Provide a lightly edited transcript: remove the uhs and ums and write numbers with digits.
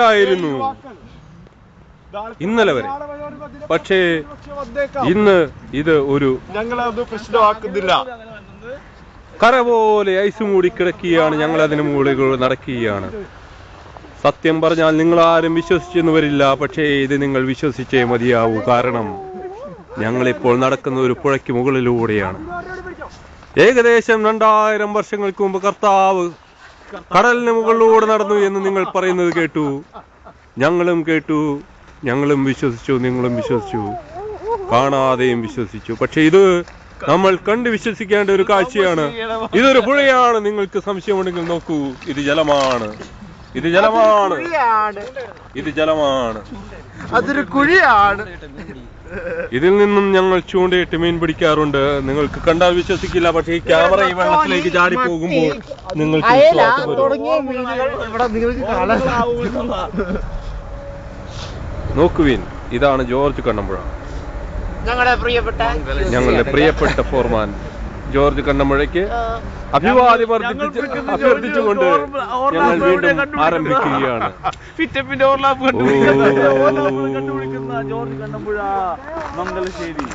ആയിരുന്നു ഇന്നലെ വരെ. പക്ഷേ ഇന്ന് ഇത് ഒരു ഞങ്ങളത് പ്രശ്നമാക്കുന്നില്ല. കര പോലെ ഐസ് മൂടി കിടക്കുകയാണ്. ഞങ്ങൾ അതിന് മുകളിൽ നടക്കുകയാണ്. സത്യം പറഞ്ഞാൽ നിങ്ങൾ ആരും വിശ്വസിച്ചെന്ന് വരില്ല. പക്ഷേ ഇത് നിങ്ങൾ വിശ്വസിച്ചേ മതിയാവൂ. കാരണം ഞങ്ങളിപ്പോൾ നടക്കുന്ന ഒരു പുഴയ്ക്ക് മുകളിലൂടെയാണ്. ഏകദേശം 2000 വർഷങ്ങൾക്ക് മുമ്പ് കർത്താവ് കടലിന് മുകളിലൂടെ നടന്നു എന്ന് നിങ്ങൾ പറയുന്നത് കേട്ടു. ഞങ്ങളും കേട്ടു, ഞങ്ങളും വിശ്വസിച്ചു, നിങ്ങളും വിശ്വസിച്ചു, കാണാതെയും വിശ്വസിച്ചു. പക്ഷെ ഇത് നമ്മൾ കണ്ടു വിശ്വസിക്കേണ്ട ഒരു കാഴ്ചയാണ്. ഇതൊരു പുഴയാണ്. നിങ്ങൾക്ക് സംശയമുണ്ടെങ്കിൽ നോക്കൂ. ഇത് ജലമാണ്, ഇത് ജലമാണ്, ഇത് ജലമാണ്, അതൊരു കുഴിയാണ്. ഇതിൽ നിന്നും ഞങ്ങൾ ചൂണ്ടയിട്ട് മീൻ പിടിക്കാറുണ്ട്. നിങ്ങൾക്ക് കണ്ടാൽ വിശ്വസിക്കില്ല. പക്ഷേ ഈ ക്യാമറ ഈ വെള്ളത്തിലേക്ക് ചാടി പോകുമ്പോൾ നിങ്ങൾക്ക് നോക്കുവിൻ. ഇതാണ് ജോർജ് കണ്ണമ്പുഴ, ഞങ്ങളുടെ പ്രിയപ്പെട്ട ഫോർമാൻ ജോർജ് കണ്ണമ്പുഴയ്ക്ക് അഭ്യർത്ഥിച്ചുകൊണ്ട് ഞങ്ങൾ വീണ്ടും ആരംഭിക്കുകയാണ്. ജോർജ് കണ്ണമ്പുഴ, മംഗലശ്ശേരി.